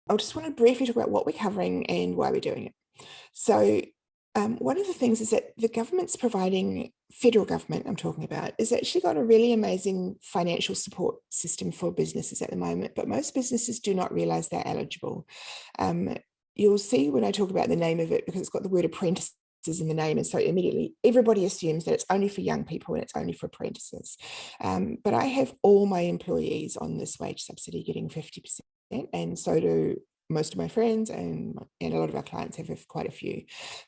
I just want to briefly talk about what we're covering and why we're doing it. So one of the things is that the government's providing, federal government I'm talking about, is actually got a really amazing financial support system for businesses at the moment, but most businesses do not realize they're eligible. You'll see when I talk about the name of it, because it's got the word apprentices in the name, and so immediately everybody assumes that it's only for young people and it's only for apprentices. But I have all my employees on this wage subsidy getting 50%, and so do most of my friends, and a lot of our clients have quite a few.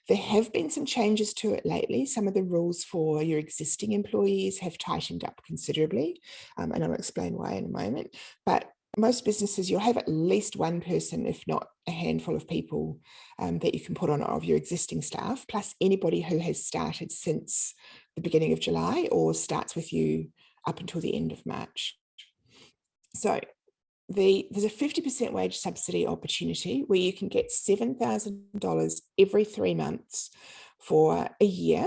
There have been some changes to it lately. Some of the rules for your existing employees have tightened up considerably, and I'll explain why in a moment. But most businesses, you'll have at least one person, if not a handful of people, that you can put on of your existing staff, plus anybody who has started since the beginning of July or starts with you up until the end of March. So there's a 50% wage subsidy opportunity where you can get $7,000 every 3 months for a year,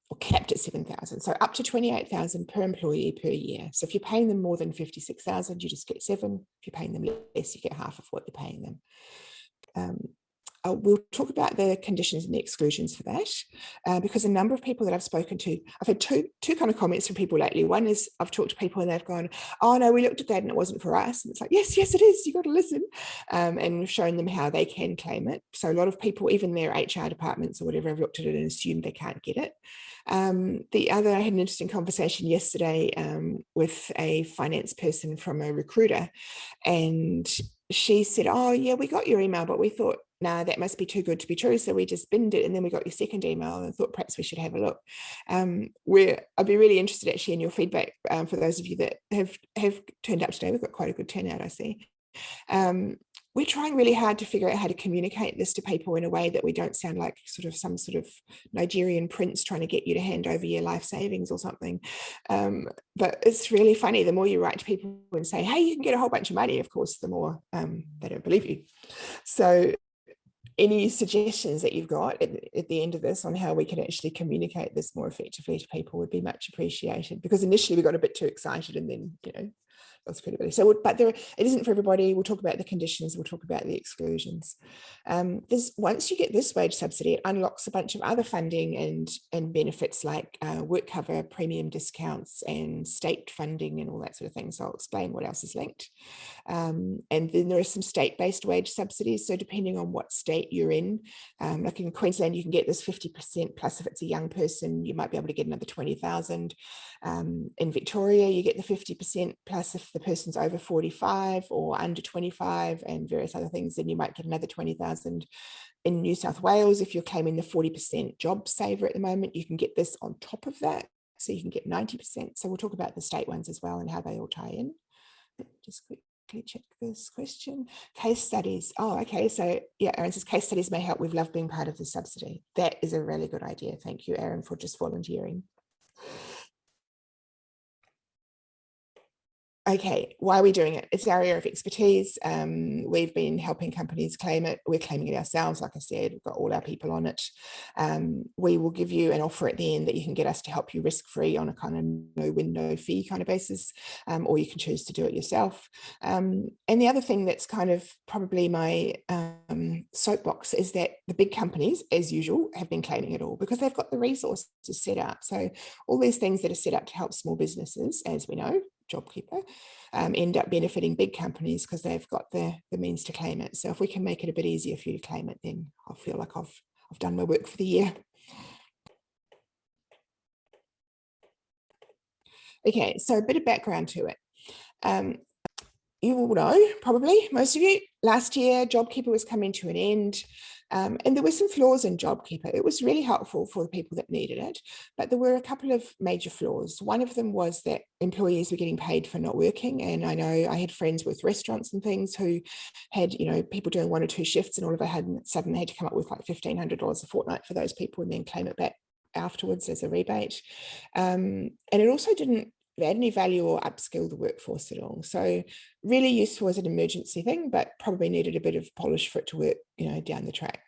or capped at 7,000. So up to 28,000 per employee per year. So if you're paying them more than 56,000, you just get 7. If you're paying them less, you get half of what you're paying them. We'll talk about the conditions and the exclusions for that, because a number of people that I've spoken to, I've had two kind of comments from people lately. One is I've talked to people and they've gone, oh no, we looked at that and it wasn't for us. And it's like, yes, it is. You've got to listen. And we've shown them how they can claim it. So a lot of people, even their HR departments or whatever, have looked at it and assumed they can't get it. The other, I had an interesting conversation yesterday with a finance person from a recruiter, and she said, oh yeah, we got your email, but we thought, nah, that must be too good to be true. So we just binned it, and then we got your second email and thought perhaps we should have a look. I'd be really interested actually in your feedback for those of you that have turned up today. We've got quite a good turnout, I see. We're trying really hard to figure out how to communicate this to people in a way that we don't sound like some sort of Nigerian prince trying to get you to hand over your life savings or something. But it's really funny. The more you write to people and say, hey, you can get a whole bunch of money, of course, the more they don't believe you. So any suggestions that you've got at the end of this on how we can actually communicate this more effectively to people would be much appreciated, because initially we got a bit too excited and then, lost credibility. So, but it isn't for everybody. We'll talk about the conditions. We'll talk about the exclusions. Once you get this wage subsidy, it unlocks a bunch of other funding and benefits like work cover, premium discounts, and state funding and all that sort of thing. So I'll explain what else is linked. And then there are some state-based wage subsidies. So depending on what state you're in, like in Queensland, you can get this 50%, plus if it's a young person, you might be able to get another 20,000. In Victoria, you get the 50%, plus if the person's over 45 or under 25 and various other things, then you might get another 20,000. In New South Wales, if you're claiming the 40% job saver at the moment, you can get this on top of that. So you can get 90%. So we'll talk about the state ones as well and how they all tie in. Just quickly check this question. Case studies. Oh, okay. So yeah, Aaron says case studies may help. We've loved being part of the subsidy. That is a really good idea. Thank you, Aaron, for just volunteering. Okay, why are we doing it? It's our area of expertise. We've been helping companies claim it. We're claiming it ourselves. Like I said, we've got all our people on it. We will give you an offer at the end that you can get us to help you risk-free on a kind of no win, no fee kind of basis, or you can choose to do it yourself. And the other thing that's kind of probably my soapbox is that the big companies, as usual, have been claiming it all because they've got the resources set up. So all these things that are set up to help small businesses, as we know, JobKeeper, end up benefiting big companies because they've got the means to claim it. So if we can make it a bit easier for you to claim it, then I'll feel like I've done my work for the year. Okay, so a bit of background to it. You will know, probably, most of you, last year, JobKeeper was coming to an end. And there were some flaws in JobKeeper. It was really helpful for the people that needed it, but there were a couple of major flaws. One of them was that employees were getting paid for not working. And I know I had friends with restaurants and things who had, people doing 1 or 2 shifts, and all of a sudden they had to come up with like $1,500 a fortnight for those people and then claim it back afterwards as a rebate. And it also didn't add any value or upskill the workforce at all. So really useful as an emergency thing, but probably needed a bit of polish for it to work, down the track.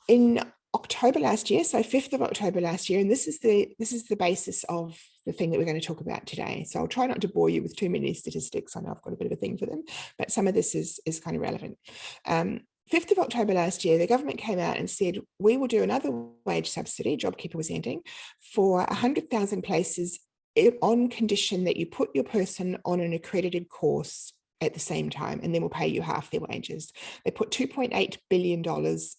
In October last year, so 5th of October last year, and this is the basis of the thing that we're going to talk about today. So I'll try not to bore you with too many statistics. I know I've got a bit of a thing for them, but some of this is kind of relevant. 5th of October last year, the government came out and said, we will do another wage subsidy, JobKeeper was ending, for 100,000 places on condition that you put your person on an accredited course at the same time, and then we'll pay you half their wages. They put $2.8 billion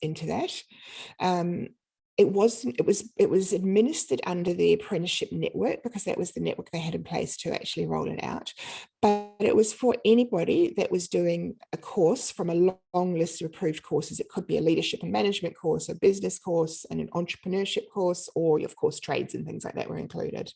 into that. It was administered under the apprenticeship network, because that was the network they had in place to actually roll it out. But it was for anybody that was doing a course from a long list of approved courses. It could be a leadership and management course, a business course, and an entrepreneurship course, or of course trades and things like that were included.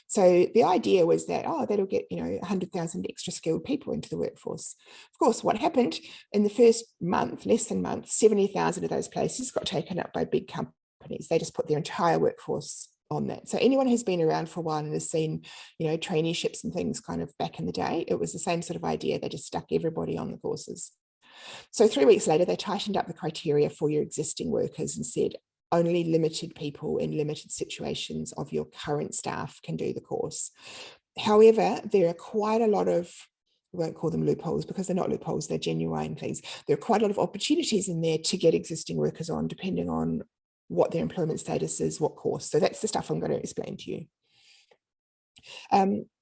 So the idea was that, that'll get 100,000 extra skilled people into the workforce. Of course, what happened in the first month, less than a month, 70,000 of those places got taken up by big companies. They just put their entire workforce on that. So anyone who's been around for a while and has seen, traineeships and things kind of back in the day, it was the same sort of idea. They just stuck everybody on the courses. So 3 weeks later, they tightened up the criteria for your existing workers and said only limited people in limited situations of your current staff can do the course. However, there are quite a lot of, we won't call them loopholes because they're not loopholes, they're genuine things. There are quite a lot of opportunities in there to get existing workers on, depending on what their employment status is, what course. So that's the stuff I'm going to explain to you.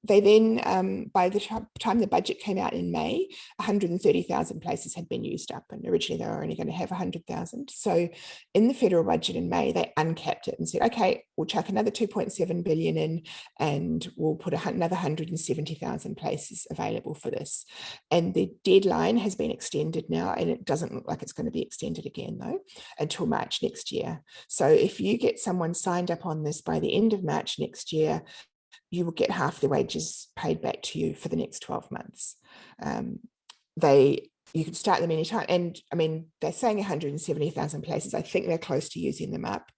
They then, by the time the budget came out in May, 130,000 places had been used up, and originally they were only going to have 100,000. So in the federal budget in May, they uncapped it and said, okay, we'll chuck another 2.7 billion in, and we'll put another 170,000 places available for this. And the deadline has been extended now, and it doesn't look like it's going to be extended again though, until March next year. So if you get someone signed up on this by the end of March next year, you will get half the wages paid back to you for the next 12 months. You can start them anytime. And I mean, they're saying 170,000 places. I think they're close to using them up.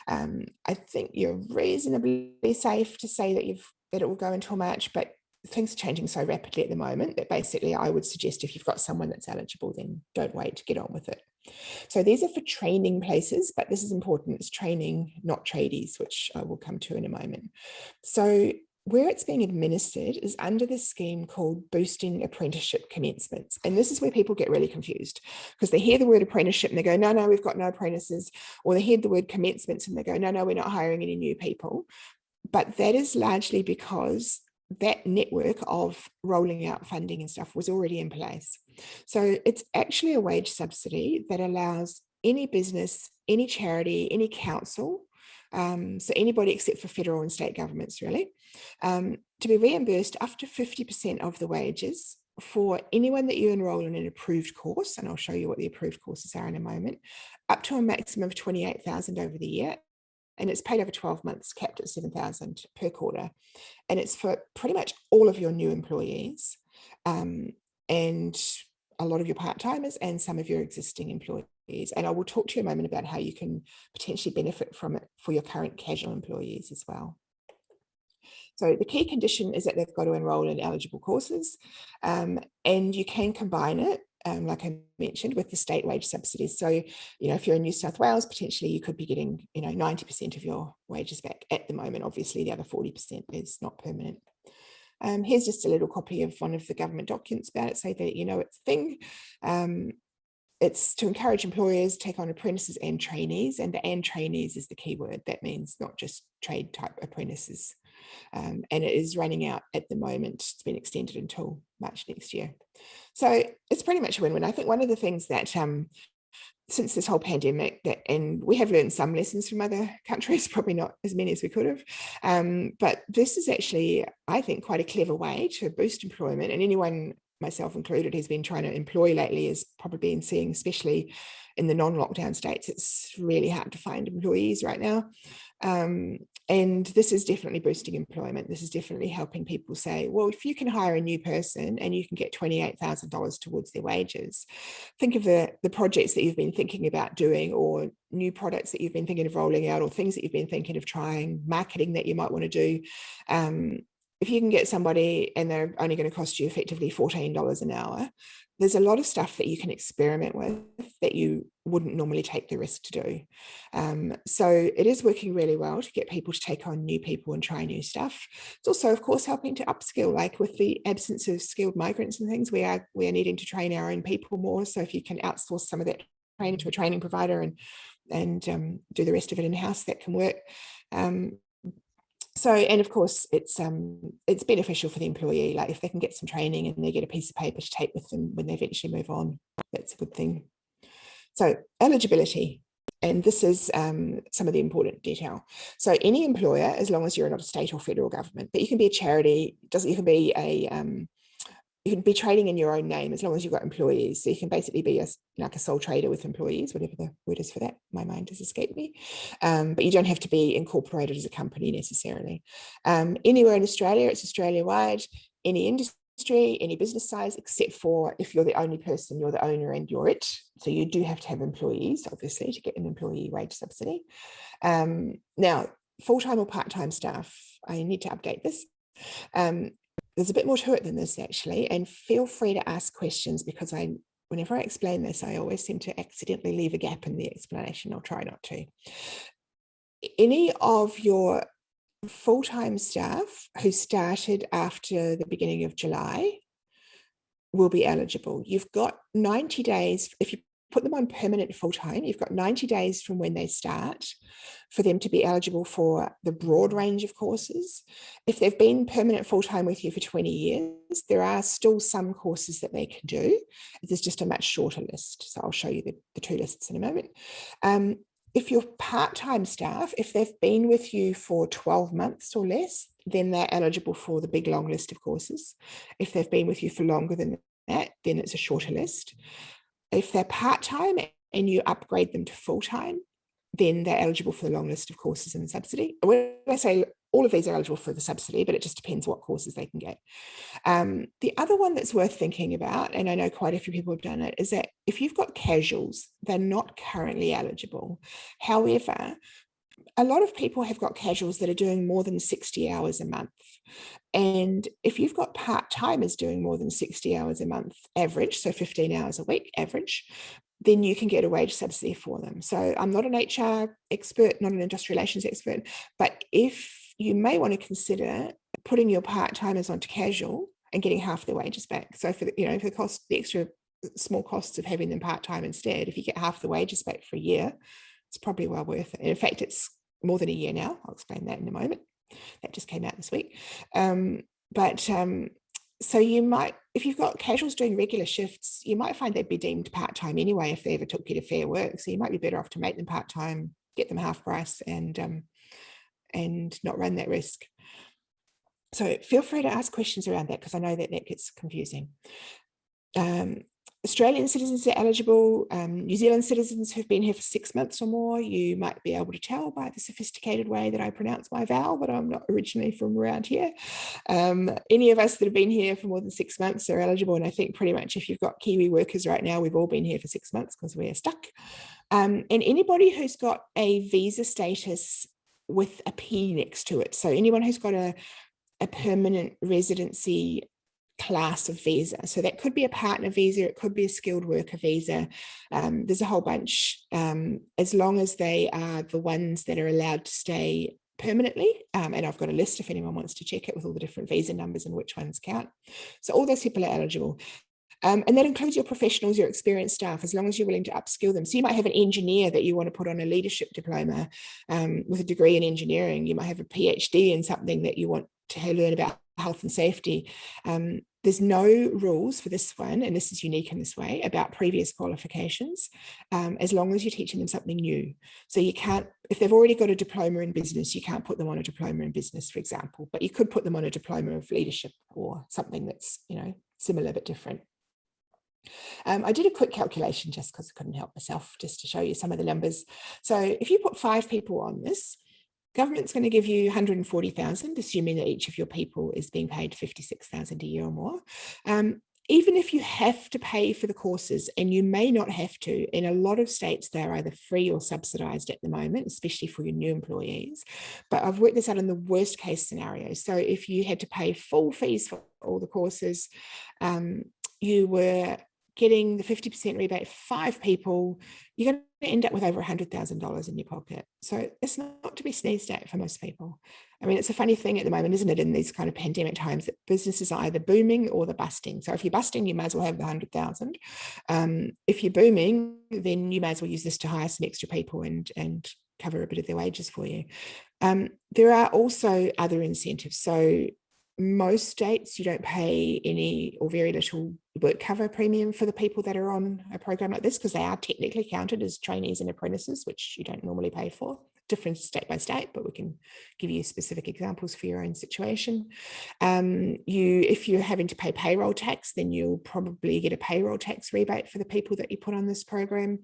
I think you're reasonably safe to say that it will go until March, but things are changing so rapidly at the moment that basically I would suggest if you've got someone that's eligible, then don't wait, get on with it. So these are for training places, but this is important. It's training, not tradies, which I will come to in a moment. So where it's being administered is under this scheme called Boosting Apprenticeship Commencements. And this is where people get really confused, because they hear the word apprenticeship and they go, no, we've got no apprentices. Or they hear the word commencements and they go, no, we're not hiring any new people. But that is largely because that network of rolling out funding and stuff was already in place. So it's actually a wage subsidy that allows any business, any charity, any council, so anybody except for federal and state governments really, to be reimbursed up to 50% of the wages for anyone that you enroll in an approved course, and I'll show you what the approved courses are in a moment, up to a maximum of 28,000 over the year. And it's paid over 12 months, capped at 7,000 per quarter. And it's for pretty much all of your new employees, and a lot of your part-timers and some of your existing employees. And I will talk to you in a moment about how you can potentially benefit from it for your current casual employees as well. So the key condition is that they've got to enroll in eligible courses, and you can combine it, like I mentioned, with the state wage subsidies. So, if you're in New South Wales, potentially you could be getting, 90% of your wages back at the moment. Obviously, the other 40% is not permanent. Here's just a little copy of one of the government documents about it, so that it's a thing. It's to encourage employers to take on apprentices and trainees, and the "and trainees" is the key word. That means not just trade type apprentices. And it is running out at the moment. It's been extended until March next year. So it's pretty much a win-win. I think one of the things that since this whole pandemic, and we have learned some lessons from other countries, probably not as many as we could have, but this is actually, I think, quite a clever way to boost employment. And anyone, myself included, who's been trying to employ lately has probably been seeing, especially in the non-lockdown states, it's really hard to find employees right now. And this is definitely boosting employment. This is definitely helping people say, well, if you can hire a new person and you can get $28,000 towards their wages, think of the projects that you've been thinking about doing, or new products that you've been thinking of rolling out, or things that you've been thinking of trying, marketing that you might want to do. if you can get somebody and they're only going to cost you effectively $14 an hour, there's a lot of stuff that you can experiment with that you wouldn't normally take the risk to do. So it is working really well to get people to take on new people and try new stuff. It's also, of course, helping to upskill, like with the absence of skilled migrants and things, we are needing to train our own people more. So if you can outsource some of that training to a training provider and do the rest of it in-house, that can work. So, and of course, it's beneficial for the employee. Like if they can get some training and they get a piece of paper to take with them when they eventually move on, that's a good thing. So eligibility, and this is some of the important detail. So any employer, as long as you're not a state or federal government, but you can be a charity, you can be you can be trading in your own name as long as you've got employees. So you can basically be like a sole trader with employees, whatever the word is for that. My mind has escaped me. But you don't have to be incorporated as a company necessarily. Anywhere in Australia, it's Australia-wide, any industry, any business size, except for if you're the only person, you're the owner and you're it. So you do have to have employees, obviously, to get an employee wage subsidy. Now, full-time or part-time staff, I need to update this. There's a bit more to it than this, actually, and feel free to ask questions, because whenever I explain this, I always seem to accidentally leave a gap in the explanation. I'll try not to. Any of your full-time staff who started after the beginning of July will be eligible. You've got 90 days, if you put them on permanent full-time, you've got 90 days from when they start for them to be eligible for the broad range of courses. If they've been permanent full-time with you for 20 years, there are still some courses that they can do. There's just a much shorter list. So I'll show you the two lists in a moment. If you're part-time staff, if they've been with you for 12 months or less, then they're eligible for the big long list of courses. If they've been with you for longer than that, then it's a shorter list. If they're part-time and you upgrade them to full-time, then they're eligible for the long list of courses in the subsidy. When I say all of these are eligible for the subsidy, but it just depends what courses they can get. The other one that's worth thinking about, and I know quite a few people have done it, is that if you've got casuals, they're not currently eligible. However, a lot of people have got casuals that are doing more than 60 hours a month. And if you've got part-timers doing more than 60 hours a month average, so 15 hours a week average, then you can get a wage subsidy for them. So I'm not an HR expert, not an industrial relations expert, but if you may want to consider putting your part-timers onto casual and getting half their wages back. So for the, for the cost, the extra small costs of having them part-time instead, if you get half the wages back for a year, it's probably well worth it. And in fact, it's more than a year now. I'll explain that in a moment. That just came out this week. So you might, if you've got casuals doing regular shifts, you might find they'd be deemed part-time anyway if they ever took you to Fair Work. So you might be better off to make them part-time, get them half price, and not run that risk. So feel free to ask questions around that, because I know that gets confusing. Australian citizens are eligible. New Zealand citizens who've been here for 6 months or more, you might be able to tell by the sophisticated way that I pronounce my vowel, but I'm not originally from around here. Any of us that have been here for more than 6 months are eligible. And I think pretty much if you've got Kiwi workers right now, we've all been here for 6 months because we're stuck. And anybody who's got a visa status with a P next to it. So anyone who's got a permanent residency class of visa. So that could be a partner visa, it could be a skilled worker visa. There's a whole bunch, as long as they are the ones that are allowed to stay permanently. And I've got a list if anyone wants to check it with all the different visa numbers and which ones count. So all those people are eligible. And that includes your professionals, your experienced staff, as long as you're willing to upskill them. So you might have an engineer that you want to put on a leadership diploma with a degree in engineering. You might have a PhD in something that you want to learn about health and safety. There's no rules for this one, and this is unique in this way, about previous qualifications, as long as you're teaching them something new. So you can't, if they've already got a diploma in business, you can't put them on a diploma in business, for example, but you could put them on a diploma of leadership or something that's, similar but different. I did a quick calculation just because I couldn't help myself, just to show you some of the numbers. So if you put 5 people on this, government's going to give you 140,000, assuming that each of your people is being paid 56,000 a year or more. even if you have to pay for the courses, and you may not have to, in a lot of states, they're either free or subsidized at the moment, especially for your new employees. But I've worked this out in the worst case scenario. So if you had to pay full fees for all the courses, you were getting the 50% rebate for 5 people, you're going to end up with over $100,000 in your pocket. So it's not to be sneezed at for most people. I mean, it's a funny thing at the moment, isn't it, in these kind of pandemic times, that businesses are either booming or they're busting. So if you're busting, you might as well have the 100,000. If you're booming, then you might as well use this to hire some extra people and cover a bit of their wages for you. There are also other incentives. So most states, you don't pay any or very little work cover premium for the people that are on a program like this, because they are technically counted as trainees and apprentices, which you don't normally pay for. Different state by state, but we can give you specific examples for your own situation. If you're having to pay payroll tax, then you'll probably get a payroll tax rebate for the people that you put on this program.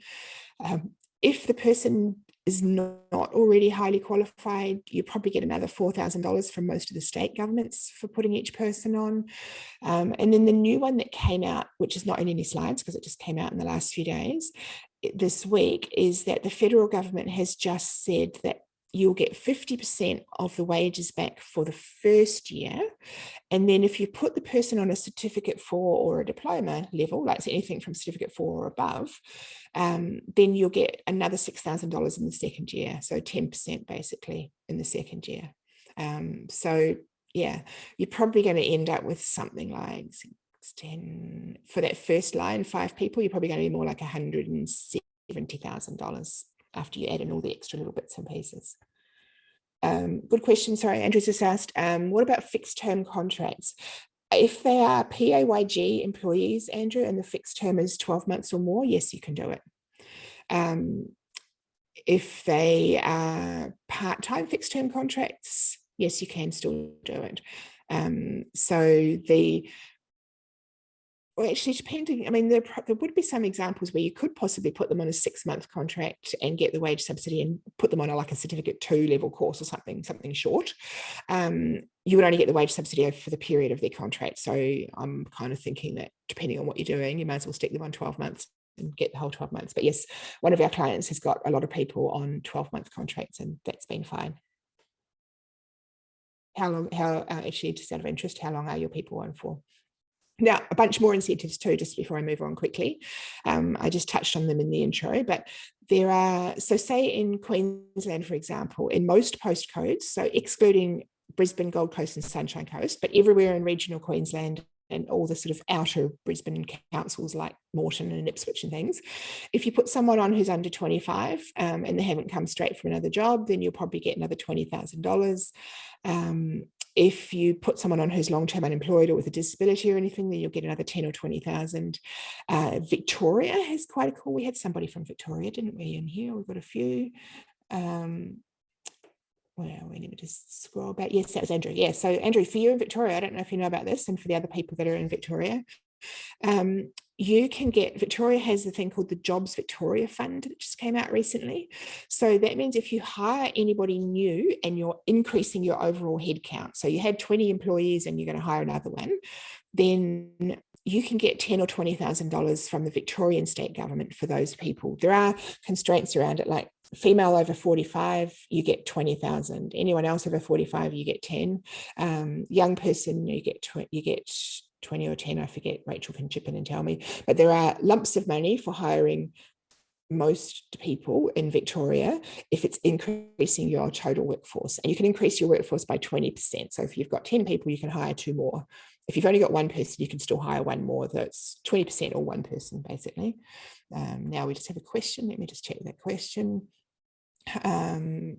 If the person is not already highly qualified, you probably get another $4,000 from most of the state governments for putting each person on. And then the new one that came out, which is not in any slides because it just came out in the last few days, this week, is that the federal government has just said that you'll get 50% of the wages back for the first year. And then if you put the person on a certificate 4 or a diploma level, like anything from certificate 4 or above, then you'll get another $6,000 in the second year. So 10% basically in the second year. So yeah, you're probably going to end up with something like 10 for that first line, 5 people, you're probably going to be more like $170,000 after you add in all the extra little bits and pieces. Good question. Sorry, Andrew's just asked, what about fixed term contracts? If they are PAYG employees, Andrew, and the fixed term is 12 months or more, yes, you can do it. If they are part-time fixed term contracts, yes, you can still do it. Well, actually, depending, I mean, there would be some examples where you could possibly put them on a 6-month contract and get the wage subsidy and put them on like a certificate 2 level course or something short. You would only get the wage subsidy for the period of their contract. So I'm kind of thinking that depending on what you're doing, you might as well stick them on 12 months and get the whole 12 months. But yes, one of our clients has got a lot of people on 12-month contracts, and that's been fine. Actually, just out of interest, how long are your people on for? Now, a bunch more incentives too, just before I move on quickly. I just touched on them in the intro, but there are, so say in Queensland, for example, in most postcodes, so excluding Brisbane, Gold Coast and Sunshine Coast, but everywhere in regional Queensland and all the sort of outer Brisbane councils like Moreton and Ipswich and things, if you put someone on who's under 25 and they haven't come straight from another job, then you'll probably get another $20,000. If you put someone on who's long-term unemployed or with a disability or anything, then you'll get another 10 or 20,000. Victoria has quite a cool, we had somebody from Victoria, didn't we, in here? We've got a few. Well, we need to just scroll back. Yes, that was Andrew. Yeah, so Andrew, for you in Victoria, I don't know if you know about this, and for the other people that are in Victoria, you can get, Victoria has the thing called the Jobs Victoria Fund that just came out recently. So that means if you hire anybody new and you're increasing your overall headcount, so you had 20 employees and you're going to hire another one, then you can get $10,000 or $20,000 from the Victorian state government for those people. There are constraints around it, like female over 45, you get 20,000. Anyone else over 45, you get 10. Young person, you get 20 or 10, I forget, Rachel can chip in and tell me, but there are lumps of money for hiring most people in Victoria if it's increasing your total workforce, and you can increase your workforce by 20%. So if you've got 10 people, you can hire 2 more. If you've only got 1 person, you can still hire 1 more. That's 20% or 1 person, basically. Now we just have a question. Let me just check that question.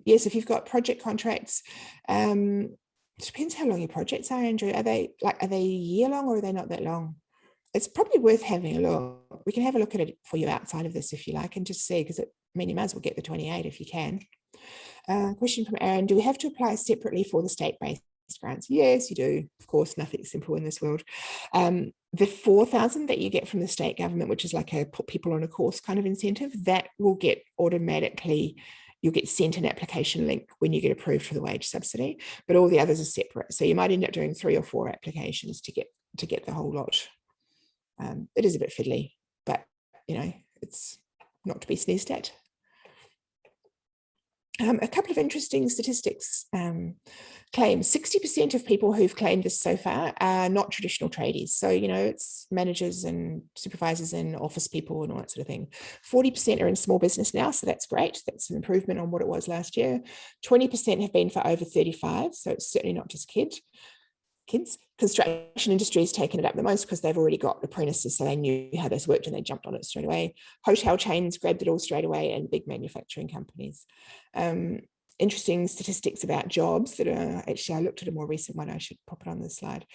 Yes, if you've got project contracts, it depends how long your projects are, Andrew. Are they a year long or are they not that long? It's probably worth having a look. We can have a look at it for you outside of this if you like, and just see, because you might as well get the 28 if you can. Question from Aaron, do we have to apply separately for the state-based grants? Yes, you do. Of course, nothing's simple in this world. The 4,000 that you get from the state government, which is like a put people on a course kind of incentive, that will get automatically, you'll get sent an application link when you get approved for the wage subsidy, but all the others are separate. So you might end up doing 3 or 4 applications to get the whole lot. It is a bit fiddly, but it's not to be sneezed at. A couple of interesting statistics. Claims 60% of people who've claimed this so far are not traditional tradies. So, it's managers and supervisors and office people and all that sort of thing. 40% are in small business now. So that's great. That's an improvement on what it was last year. 20% have been for over 35. So it's certainly not just kids. Construction industry has taken it up the most because they've already got apprentices, so they knew how this worked and they jumped on it straight away. Hotel chains grabbed it all straight away, and big manufacturing companies. Interesting statistics about jobs that are actually, I looked at a more recent one, I should pop it on the slide.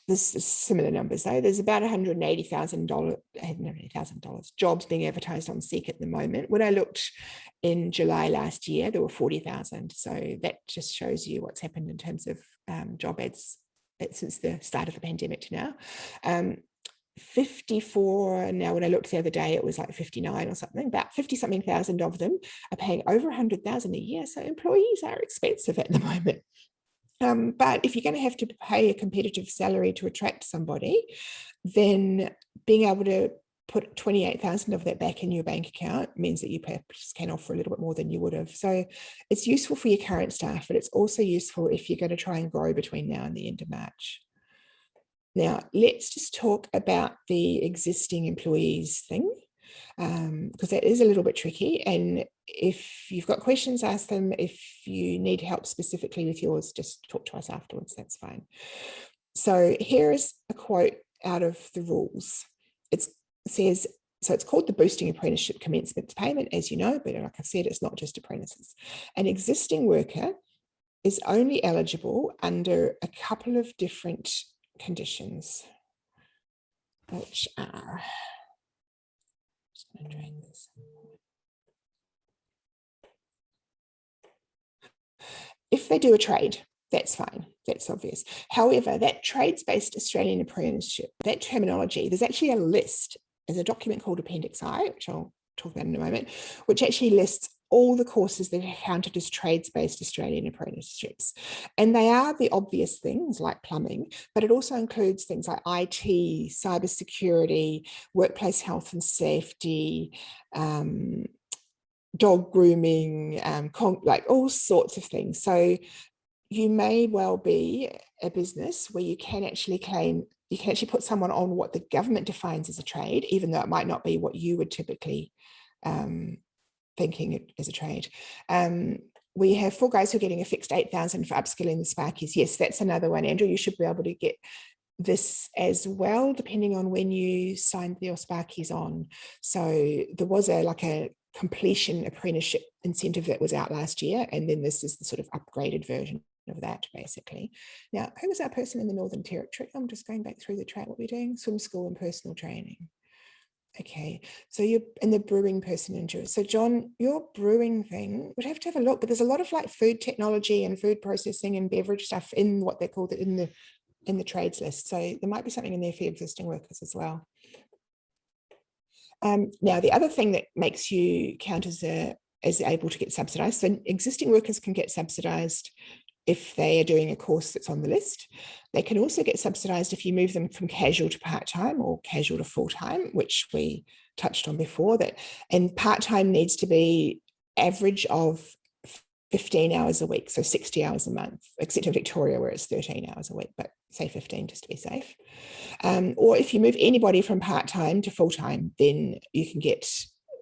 This is similar numbers though. There's about $180,000 jobs being advertised on Seek at the moment. When I looked in July last year, there were 40,000. So that just shows you what's happened in terms of job ads since the start of the pandemic to now. 54, now when I looked the other day, it was like 59 or something, about 50-something thousand of them are paying over 100,000 a year. So employees are expensive at the moment. But if you're going to have to pay a competitive salary to attract somebody, then being able to put 28,000 of that back in your bank account means that you perhaps can offer a little bit more than you would have. So it's useful for your current staff, but it's also useful if you're going to try and grow between now and the end of March. Now, let's just talk about the existing employees thing, because that is a little bit tricky. And if you've got questions, ask them. If you need help specifically with yours, just talk to us afterwards. That's fine. So here is a quote out of the rules. It says, so it's called the Boosting Apprenticeship Commencements Payment, as you know, but like I've said, it's not just apprentices. An existing worker is only eligible under a couple of different conditions, which are, just going to drain this. If they do a trade, that's fine, that's obvious. However, that trades-based Australian apprenticeship, that terminology, there's actually a list, there's a document called Appendix I, which I'll talk about in a moment, which actually lists all the courses that are counted as trades-based Australian apprenticeships. And they are the obvious things like plumbing, but it also includes things like IT, cybersecurity, workplace health and safety, dog grooming, like all sorts of things. So you may well be a business where you can actually claim, you can actually put someone on what the government defines as a trade, even though it might not be what you would typically thinking it as a trade. We have 4 guys who are getting a fixed 8,000 for upskilling the Sparkies. Yes, that's another one, Andrew. You should be able to get this as well, depending on when you signed your Sparkies on. So there was like a completion apprenticeship incentive that was out last year, and then this is the sort of upgraded version of that, basically. Now, who was our person in the Northern Territory? I'm just going back through the track, what we're doing, swim school and personal training. Okay, so you're in the brewing person into it. So John, your brewing thing, we'd have to have a look, but there's a lot of like food technology and food processing and beverage stuff in what they're called in the trades list. So there might be something in there for existing workers as well. Now, the other thing that makes you count as able to get subsidised, so existing workers can get subsidised if they are doing a course that's on the list. They can also get subsidised if you move them from casual to part-time or casual to full-time, which we touched on before. And part-time needs to be average of 15 hours a week, so 60 hours a month, except in Victoria where it's 13 hours a week, but say 15 just to be safe. Or if you move anybody from part-time to full-time, then you can get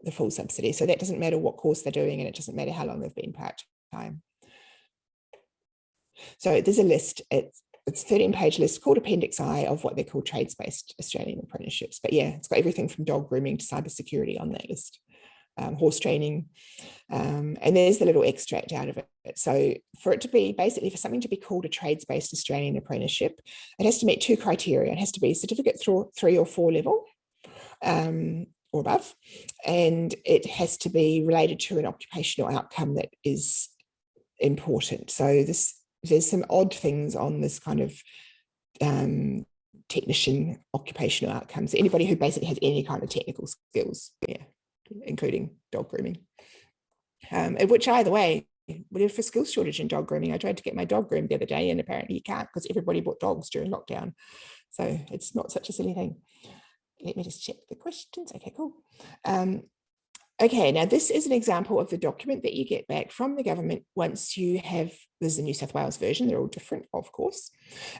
the full subsidy. So that doesn't matter what course they're doing, and it doesn't matter how long they've been part-time. So there's a list, it's a 13-page list called Appendix I of what they're called trades-based Australian apprenticeships. But yeah, it's got everything from dog grooming to cybersecurity on that list, horse training, and there's the little extract out of it. So for it to be, basically for something to be called a trades-based Australian apprenticeship, it has to meet 2 criteria. It has to be certificate 3 or 4 level, or above, and it has to be related to an occupational outcome that is important. So there's some odd things on this kind of technician occupational outcomes. Anybody who basically has any kind of technical skills, yeah, including dog grooming, which either way, whatever for skills shortage in dog grooming. I tried to get my dog groomed the other day, and apparently you can't because everybody bought dogs during lockdown. So it's not such a silly thing. Let me just check the questions. Okay, cool. Okay, now this is an example of the document that you get back from the government once you have, this is the New South Wales version, they're all different, of course,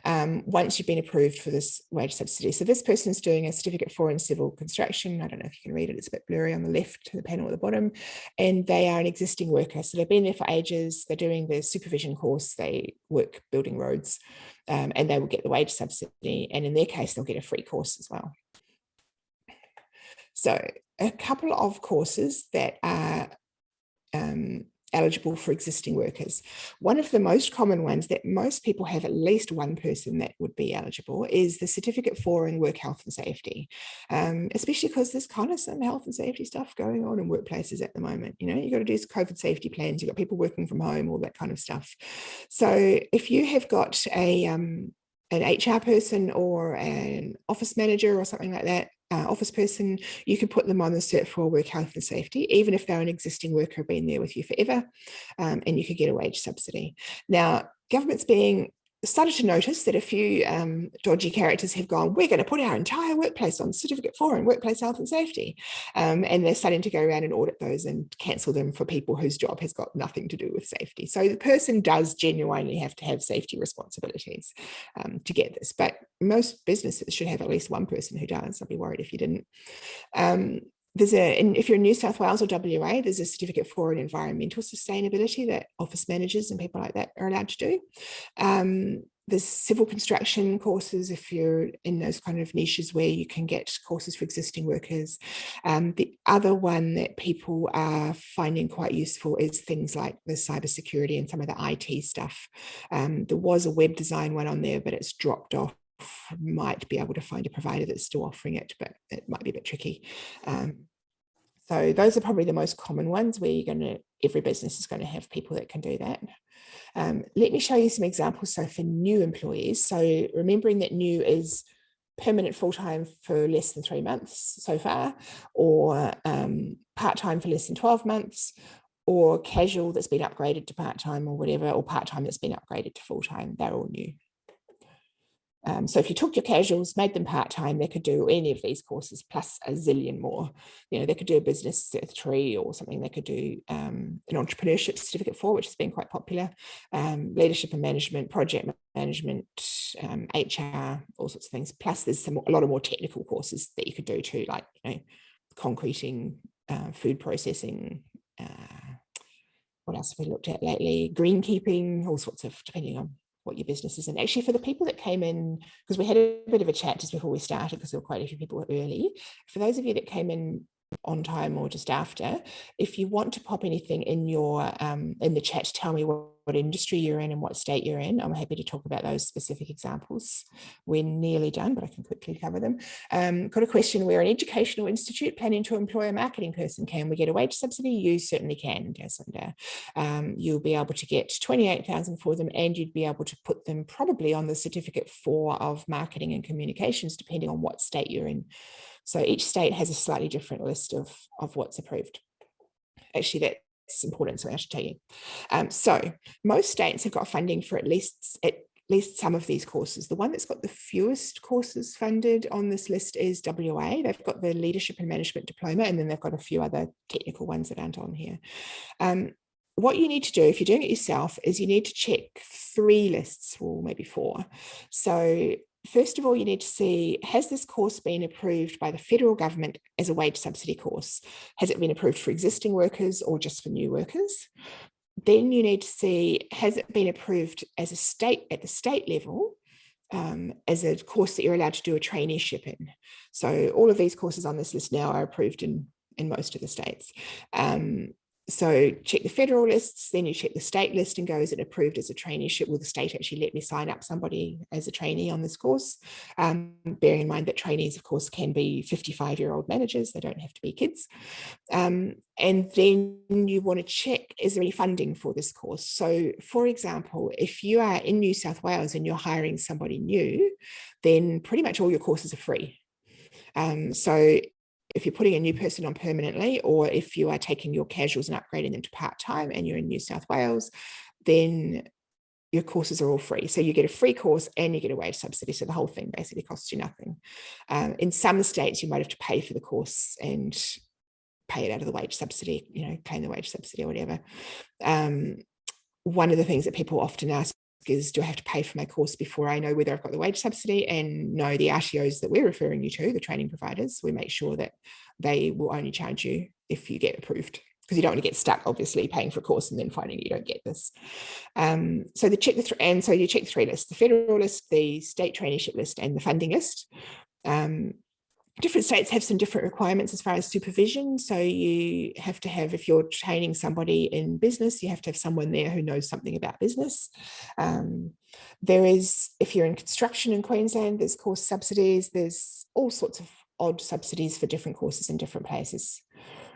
once you've been approved for this wage subsidy. So this person's doing a certificate 4 in civil construction. I don't know if you can read it, it's a bit blurry on the left, the panel at the bottom, and they are an existing worker. So they've been there for ages, they're doing the supervision course, they work building roads, and they will get the wage subsidy, and in their case, they'll get a free course as well. So a couple of courses that are eligible for existing workers. One of the most common ones that most people have, at least one person that would be eligible, is the Certificate 4 in Work Health and Safety, especially because there's kind of some health and safety stuff going on in workplaces at the moment. You know, you've got to do COVID safety plans, you've got people working from home, all that kind of stuff. So if you have got an HR person or an office manager or something like that, office person, you can put them on the Cert 4 Work Health and Safety, even if they're an existing worker been there with you forever, and you could get a wage subsidy. Now, government's started to notice that a few dodgy characters have gone, we're going to put our entire workplace on Certificate 4 in Workplace Health and Safety. And they're starting to go around and audit those and cancel them for people whose job has got nothing to do with safety. So the person does genuinely have to have safety responsibilities to get this. But most businesses should have at least one person who does. I'd be worried if you didn't. If you're in New South Wales or WA, there's a Certificate 4 in Environmental Sustainability that office managers and people like that are allowed to do. There's civil construction courses if you're in those kind of niches where you can get courses for existing workers. The other one that people are finding quite useful is things like the cybersecurity and some of the IT stuff. There was a web design one on there, but it's dropped off. Might be able to find a provider that's still offering it, but it might be a bit tricky. So those are probably the most common ones where every business is going to have people that can do that. Let me show you some examples. So for new employees, so remembering that new is permanent full-time for less than 3 months so far, or part-time for less than 12 months, or casual that's been upgraded to part-time or whatever, or part-time that's been upgraded to full-time, they're all new. So if you took your casuals, made them part-time, they could do any of these courses plus a zillion more. You know, they could do a business Cert 3 or something. They could do an entrepreneurship certificate 4, which has been quite popular, leadership and management, project management, HR, all sorts of things. Plus there's a lot of more technical courses that you could do too, like, you know, concreting, food processing, what else have we looked at lately? Greenkeeping, all sorts of, depending on what your business is. And actually for the people that came in, because we had a bit of a chat just before we started, because there were quite a few people early, for those of you that came in on time or just after, if you want to pop anything in your in the chat, tell me what industry you're in and what state you're in. I'm happy to talk about those specific examples. We're nearly done, but I can quickly cover them. Got a question: we're an educational institute planning to employ a marketing person. Can we get a wage subsidy? You certainly can, Jacinda. You'll be able to get 28,000 for them, and you'd be able to put them probably on the Certificate 4 of Marketing and Communications, depending on what state you're in. So each state has a slightly different list of what's approved. Actually, that's important, so I should tell you. So most states have got funding for at least some of these courses. The one that's got the fewest courses funded on this list is WA. They've got the Leadership and Management Diploma, and then they've got a few other technical ones that aren't on here. What you need to do if you're doing it yourself is you need to check 3 lists, or maybe 4. So first of all, you need to see, has this course been approved by the federal government as a wage subsidy course? Has it been approved for existing workers or just for new workers? Then you need to see, has it been approved as a state, at the state level, as a course that you're allowed to do a traineeship in? So all of these courses on this list now are approved in most of the states. So check the federal lists, then you check the state list and go, is it approved as a traineeship? Will the state actually let me sign up somebody as a trainee on this course? Bearing in mind that trainees, of course, can be 55-year-old managers. They don't have to be kids. And then you want to check, is there any funding for this course? So, for example, if you are in New South Wales and you're hiring somebody new, then pretty much all your courses are free. So if you're putting a new person on permanently, or if you are taking your casuals and upgrading them to part-time and you're in New South Wales, then your courses are all free. So you get a free course and you get a wage subsidy. So the whole thing basically costs you nothing. In some states, you might have to pay for the course and pay it out of the wage subsidy, claim the wage subsidy or whatever. One of the things that people often ask is, do I have to pay for my course before I know whether I've got the wage subsidy? And no, the RTOs that we're referring you to, the training providers, we make sure that they will only charge you if you get approved, because you don't want to get stuck, obviously, paying for a course and then finding you don't get this. So you check the three lists: the federal list, the state traineeship list, and the funding list. Different states have some different requirements as far as supervision. So you have to have, if you're training somebody in business, you have to have someone there who knows something about business. There is, if you're in construction in Queensland, there's course subsidies. There's all sorts of odd subsidies for different courses in different places.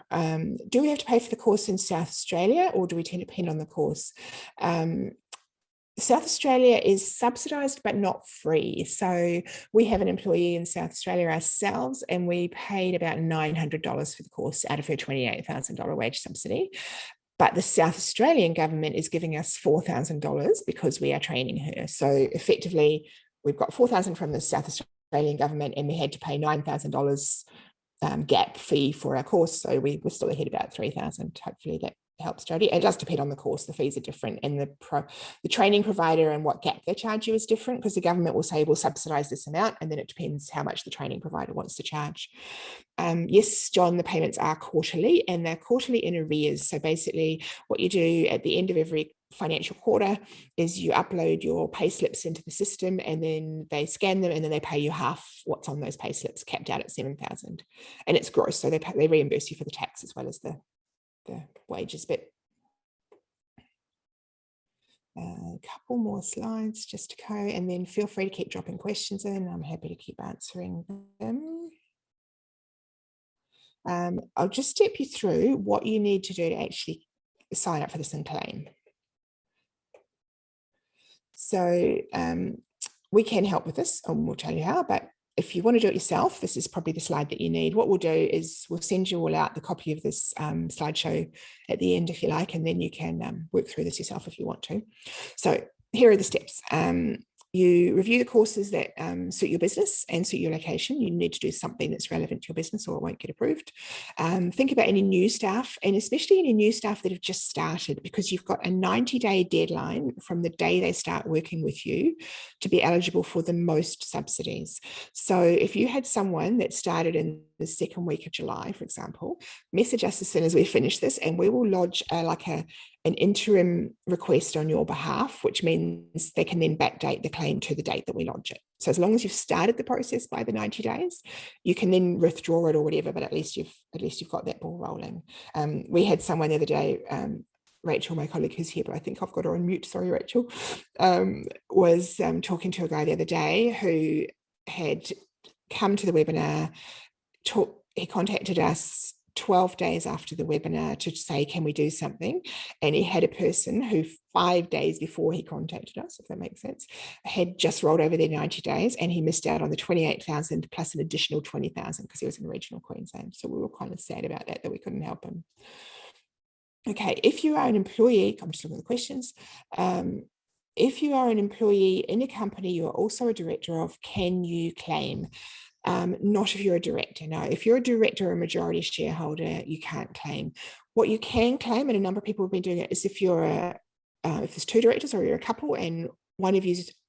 Do we have to pay for the course in South Australia, or do we depend on the course? South Australia is subsidised but not free. So we have an employee in South Australia ourselves, and we paid about $900 for the course out of her $28,000 wage subsidy. But the South Australian government is giving us $4,000 because we are training her. So effectively, we've got $4,000 from the South Australian government, and we had to pay $9,000 gap fee for our course. So we're still ahead about $3,000. Hopefully that helps, Jodie. It does depend on the course. The fees are different, and the training provider and what gap they charge you is different, because the government will say we'll subsidise this amount, and then it depends how much the training provider wants to charge. Yes, John, the payments are quarterly, and they're quarterly in arrears. So basically what you do at the end of every financial quarter is you upload your pay slips into the system, and then they scan them, and then they pay you half what's on those pay slips, capped out at $7,000, and it's gross. So they reimburse you for the tax as well as the wages bit. A couple more slides just to go, and then feel free to keep dropping questions in. I'm happy to keep answering them. I'll just step you through what you need to do to actually sign up for this and claim. So we can help with this, and we'll tell you how, but if you want to do it yourself, this is probably the slide that you need. What we'll do is we'll send you all out the copy of this slideshow at the end, if you like, and then you can work through this yourself if you want to. So here are the steps. You review the courses that suit your business and suit your location. You need to do something that's relevant to your business, or it won't get approved. Think about any new staff, and especially any new staff that have just started, because you've got a 90-day deadline from the day they start working with you to be eligible for the most subsidies. So if you had someone that started in the second week of July, for example, message us as soon as we finish this, and we will lodge an interim request on your behalf, which means they can then backdate the claim to the date that we lodge it. So as long as you've started the process by the 90 days, you can then withdraw it or whatever, but at least you've got that ball rolling. We had someone the other day, Rachel, my colleague who's here, but I think I've got her on mute, sorry, Rachel, was talking to a guy the other day who had come to the webinar. He contacted us 12 days after the webinar to say, can we do something? And he had a person who 5 days before he contacted us, if that makes sense, had just rolled over their 90 days, and he missed out on the 28,000 plus an additional 20,000 because he was in regional Queensland. So we were kind of sad about that we couldn't help him. Okay, if you are an employee, I'm just looking at the questions. If you are an employee in a company you are also a director of, can you claim? Not if you're a director. No, if you're a director or a majority shareholder, you can't claim. What you can claim, and a number of people have been doing it, is if you're if there's two directors or you're a couple and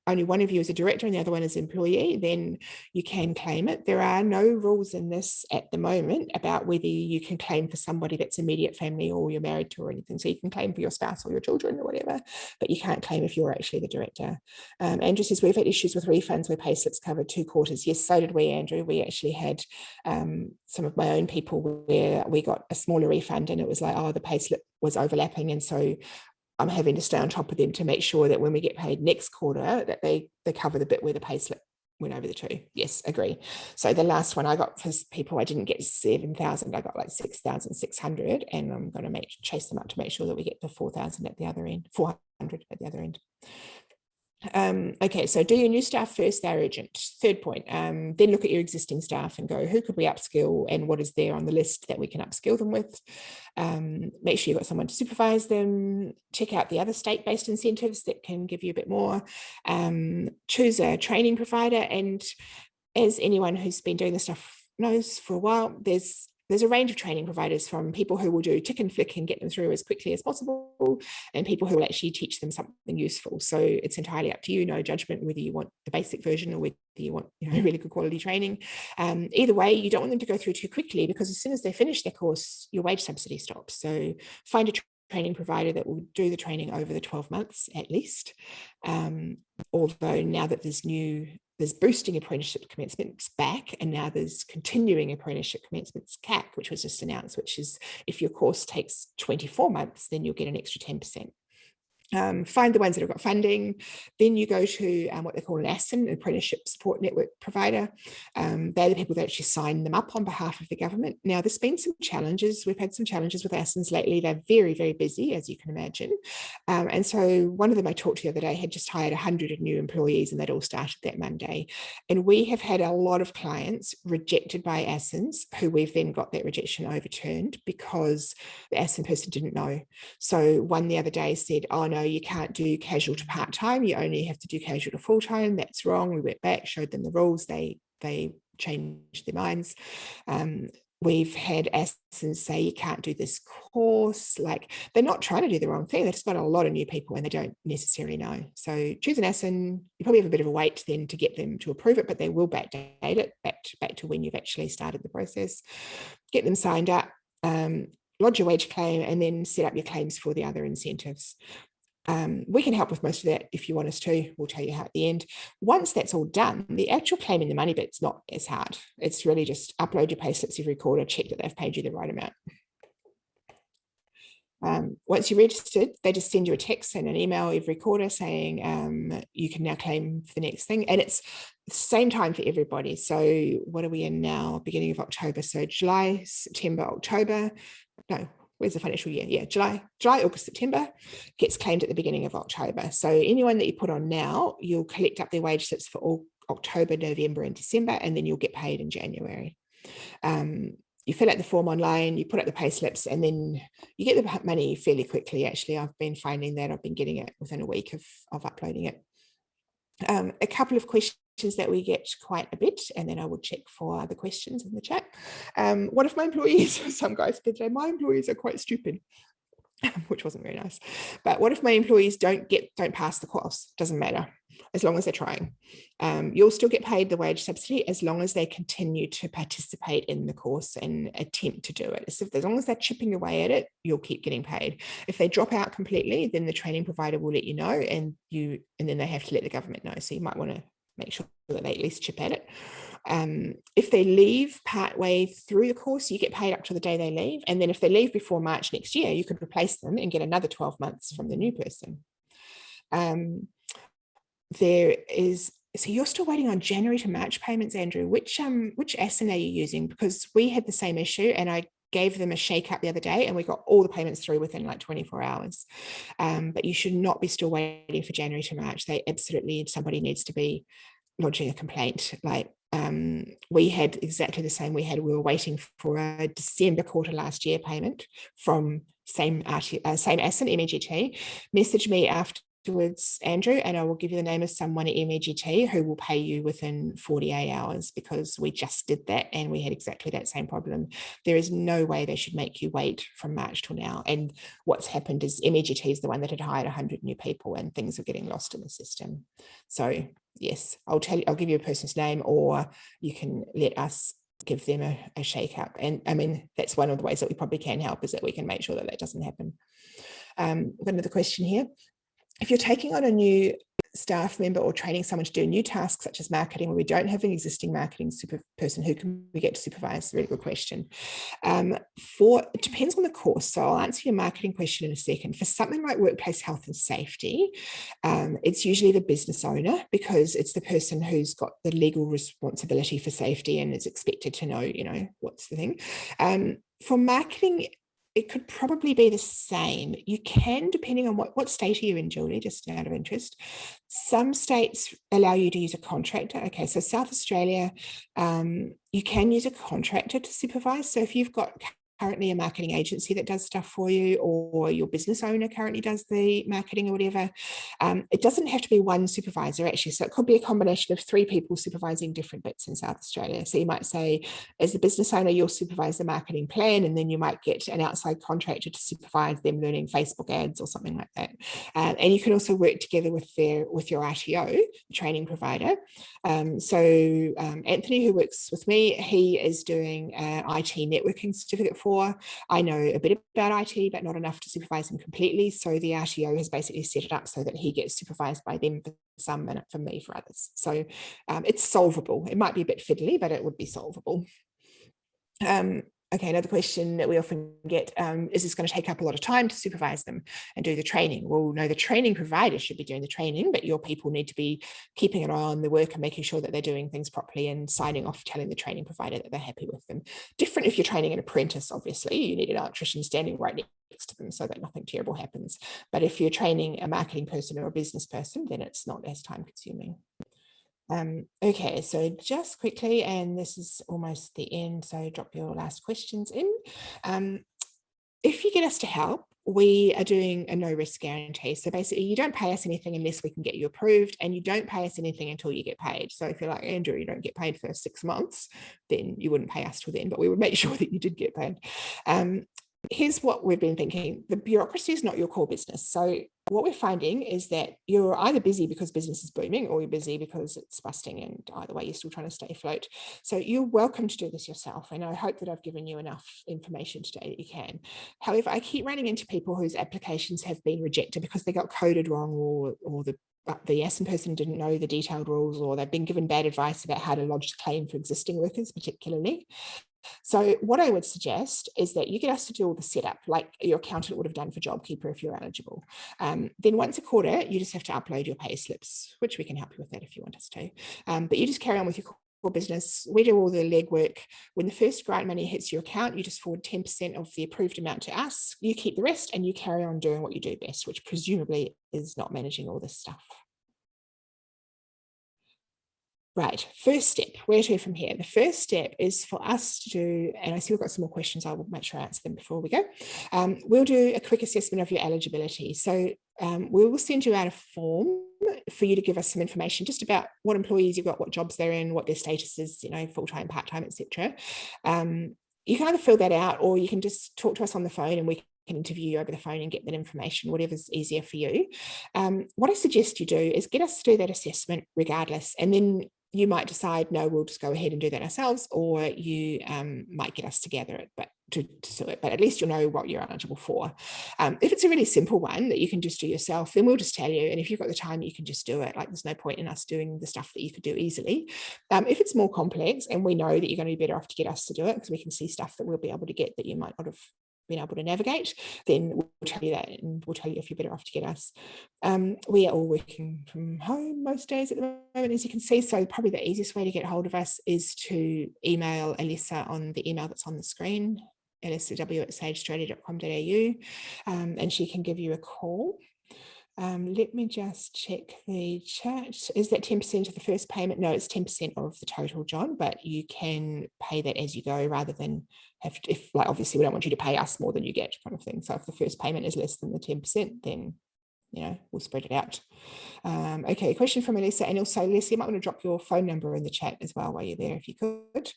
only one of you is a director and the other one is an employee, then you can claim it. There are no rules in this at the moment about whether you can claim for somebody that's immediate family or you're married to or anything. So you can claim for your spouse or your children or whatever, but you can't claim if you're actually the director. Andrew says, we've had issues with refunds where pay slips covered 2 quarters. Yes, so did we, Andrew. We actually had some of my own people where we got a smaller refund and it was like, oh, the pay slip was overlapping. And so I'm having to stay on top of them to make sure that when we get paid next quarter, that they cover the bit where the pay slip went over the 2. Yes, agree. So the last one I got for people, I didn't get 7,000, I got like 6,600, and I'm going to chase them up to make sure that we get the 4,000 at the other end, 400 at the other end. Okay, so do your new staff first, they're urgent. Third point, then look at your existing staff and go, who could we upskill and what is there on the list that we can upskill them with? Make sure you've got someone to supervise them. Check out the other state-based incentives that can give you a bit more. Choose a training provider, and as anyone who's been doing this stuff knows for a while, there's a range of training providers, from people who will do tick and flick and get them through as quickly as possible, and people who will actually teach them something useful. So it's entirely up to you, no judgment whether you want the basic version or whether you want really good quality training. Either way, you don't want them to go through too quickly, because as soon as they finish their course, your wage subsidy stops. So find a training provider that will do the training over the 12 months at least. Although now that there's boosting apprenticeship commencements back, and now there's continuing apprenticeship commencements CAC, which was just announced, which is if your course takes 24 months, then you'll get an extra 10%. Find the ones that have got funding. Then you go to what they call an ASIN, Apprenticeship Support Network provider. They're the people that actually sign them up on behalf of the government. Now, there's been some challenges. We've had some challenges with ASINs lately. They're very, very busy, as you can imagine. And so one of them I talked to the other day had just hired 100 new employees, and they'd all started that Monday. And we have had a lot of clients rejected by ASINs who we've then got that rejection overturned because the ASIN person didn't know. So one the other day said, oh no, you can't do casual to part-time, you only have to do casual to full-time. That's wrong. We went back, showed them the rules, they changed their minds. We've had ASINs say you can't do this course. Like, they're not trying to do the wrong thing, they've just got a lot of new people and they don't necessarily know. So choose an ASIN. You probably have a bit of a wait then to get them to approve it, but they will backdate it back to when you've actually started the process. Get them signed up, lodge your wage claim, and then set up your claims for the other incentives. We can help with most of that if you want us to. We'll tell you how at the end. Once that's all done, the actual claiming the money bit's not as hard. It's really just upload your pay slips every quarter, check that they've paid you the right amount. Once you're registered, they just send you a text and an email every quarter saying you can now claim for the next thing. And it's the same time for everybody. So what are we in now? Beginning of October. So July, September, October. No, where's the financial year? Yeah, July, August, September gets claimed at the beginning of October. So anyone that you put on now, you'll collect up their wage slips for all October, November, and December, and then you'll get paid in January. You fill out the form online, you put up the pay slips, and then you get the money fairly quickly. Actually, I've been finding that I've been getting it within a week of uploading it. A couple of questions that we get quite a bit, and then I will check for the questions in the chat. What if my employees, some guys said today, my employees are quite stupid, which wasn't very nice. But what if my employees don't pass the course? Doesn't matter, as long as they're trying. You'll still get paid the wage subsidy as long as they continue to participate in the course and attempt to do it. So as long as they're chipping away at it, you'll keep getting paid. If they drop out completely, then the training provider will let you know, and then they have to let the government know. So you might want to make sure that they at least chip at it. If they leave partway through the course, you get paid up to the day they leave. And then if they leave before March next year, you could replace them and get another 12 months from the new person. So you're still waiting on January to March payments, Andrew. Which ASIN are you using? Because we had the same issue, and I gave them a shake up the other day and we got all the payments through within like 24 hours. But you should not be still waiting for January to March. Somebody needs to be lodging a complaint. Like we had exactly the same. We were waiting for a December quarter last year payment from same ASIN, MEGT. Message me afterwards, Andrew, and I will give you the name of someone at MEGT who will pay you within 48 hours, because we just did that and we had exactly that same problem. There is no way they should make you wait from March till now. And what's happened is MEGT is the one that had hired 100 new people, and things are getting lost in the system. So yes, I'll give you a person's name, or you can let us give them a shake up. And I mean, that's one of the ways that we probably can help, is that we can make sure that that doesn't happen. I've got another question here. If you're taking on a new staff member or training someone to do a new task, such as marketing, where we don't have an existing marketing person, who can we get to supervise? Really good question. It depends on the course. So I'll answer your marketing question in a second. For something like workplace health and safety, it's usually the business owner, because it's the person who's got the legal responsibility for safety and is expected to know, what's the thing. For marketing, it could probably be the same. You can, depending on what state are you in, Julie, just out of interest. Some states allow you to use a contractor. Okay, so South Australia, you can use a contractor to supervise. So if you've got currently a marketing agency that does stuff for you, or your business owner currently does the marketing or whatever, it doesn't have to be one supervisor actually. So it could be a combination of 3 people supervising different bits in South Australia. So you might say, as the business owner, you'll supervise the marketing plan, and then you might get an outside contractor to supervise them learning Facebook ads or something like that. And you can also work together with your RTO, training provider. Anthony, who works with me, he is doing an IT networking certificate for. I know a bit about IT, but not enough to supervise him completely. So the RTO has basically set it up so that he gets supervised by them for some and for me for others. So it's solvable. It might be a bit fiddly, but it would be solvable. Okay, another question that we often get, is this going to take up a lot of time to supervise them and do the training? Well, no, the training provider should be doing the training, but your people need to be keeping an eye on the work and making sure that they're doing things properly and signing off, telling the training provider that they're happy with them. Different if you're training an apprentice, obviously. You need an electrician standing right next to them so that nothing terrible happens. But if you're training a marketing person or a business person, then it's not as time consuming. Okay, so just quickly, and this is almost the end, so drop your last questions in. If you get us to help, we are doing a no risk guarantee. So basically, you don't pay us anything unless we can get you approved, and you don't pay us anything until you get paid. So if you're like, Andrew, you don't get paid for 6 months, then you wouldn't pay us till then, but we would make sure that you did get paid. Here's what we've been thinking. The bureaucracy is not your core business. So what we're finding is that you're either busy because business is booming, or you're busy because it's busting, and either way, you're still trying to stay afloat. So you're welcome to do this yourself. And I hope that I've given you enough information today that you can. However, I keep running into people whose applications have been rejected because they got coded wrong, or the ASIN person didn't know the detailed rules, or they've been given bad advice about how to lodge the claim for existing workers, particularly. So what I would suggest is that you get us to do all the setup like your accountant would have done for JobKeeper if you're eligible. Then once a quarter, you just have to upload your pay slips, which we can help you with that if you want us to. But you just carry on with your core business. We do all the legwork. When the first grant money hits your account, you just forward 10% of the approved amount to us. You keep the rest and you carry on doing what you do best, which presumably is not managing all this stuff. Right, first step, where to from here? The first step is for us to do, and I see we've got some more questions, I will make sure I answer them before we go. We'll do a quick assessment of your eligibility. So we will send you out a form for you to give us some information just about what employees you've got, what jobs they're in, what their status is, full-time, part-time, etc. You can either fill that out, or you can just talk to us on the phone and we can interview you over the phone and get that information, whatever's easier for you. What I suggest you do is get us to do that assessment regardless, and then you might decide, no, we'll just go ahead and do that ourselves, or you might get us together to do it, but at least you'll know what you're eligible for. If it's a really simple one that you can just do yourself, then we'll just tell you, and if you've got the time, you can just do it. Like, there's no point in us doing the stuff that you could do easily. If it's more complex, and we know that you're going to be better off to get us to do it, because we can see stuff that we'll be able to get that you might not have been able to navigate, then we'll tell you that, and we'll tell you if you're better off to get us. We are all working from home most days at the moment, as you can see, so probably the easiest way to get hold of us is to email Alyssa on the email that's on the screen, alyssaw@sagestrategy.com.au, and she can give you a call. Let me just check the chat. Is that 10% of the first payment? No, it's 10% of the total, John, but you can pay that as you go rather than have to, like, obviously we don't want you to pay us more than you get, kind of thing. So if the first payment is less than the 10%, then we'll spread it out. Okay, question from Elisa, and also Leslie, you might want to drop your phone number in the chat as well while you're there, if you could.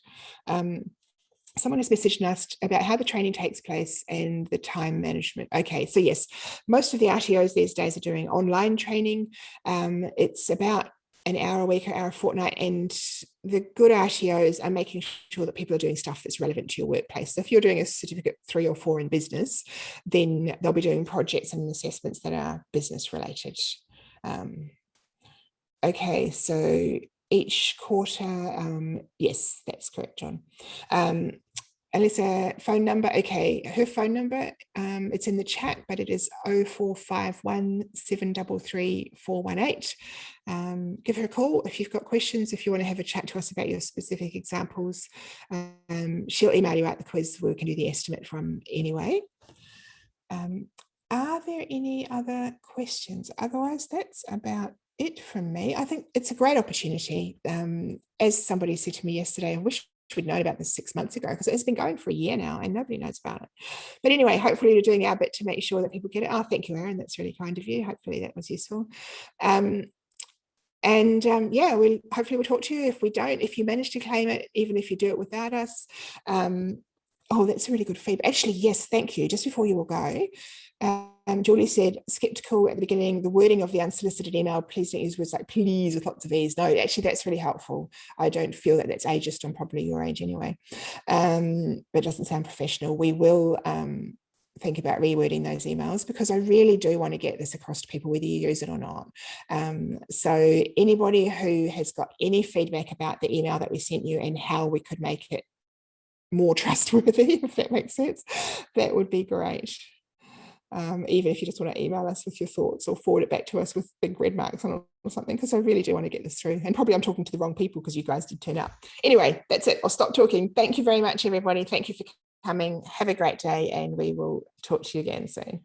Someone has messaged and asked about how the training takes place and the time management. Okay, so yes, most of the RTOs these days are doing online training. It's about an hour a week or hour a fortnight, and the good RTOs are making sure that people are doing stuff that's relevant to your workplace. So if you're doing a certificate 3 or 4 in business, then they'll be doing projects and assessments that are business related. Okay, so each quarter, yes, that's correct, John. Alyssa, phone number, okay, her phone number, it's in the chat, but it is 0451 733 418. Give her a call if you've got questions, if you want to have a chat to us about your specific examples. She'll email you out the quiz we can do the estimate from anyway. Are there any other questions? Otherwise, that's about it from me. I think it's a great opportunity. As somebody said to me yesterday, I wish we'd known about this 6 months ago, because it's been going for a year now and nobody knows about it. But anyway, hopefully we're doing our bit to make sure that people get it. Oh, thank you, Erin. That's really kind of you. Hopefully that was useful. Yeah, hopefully we'll talk to you. If we don't, if you manage to claim it, even if you do it without us. Oh, that's a really good feedback. Actually, yes, thank you. Just before you will go, Julie said, skeptical at the beginning, the wording of the unsolicited email, please don't use words like please with lots of E's. No, actually, that's really helpful. I don't feel that that's ageist on probably your age anyway. But it doesn't sound professional. We will think about rewording those emails, because I really do want to get this across to people, whether you use it or not. So anybody who has got any feedback about the email that we sent you and how we could make it more trustworthy, if that makes sense, that would be great. Even if you just want to email us with your thoughts or forward it back to us with big red marks on it or something, because I really do want to get this through. And probably I'm talking to the wrong people, because you guys did turn up. Anyway, that's it. I'll stop talking. Thank you very much, everybody. Thank you for coming. Have a great day, and we will talk to you again soon.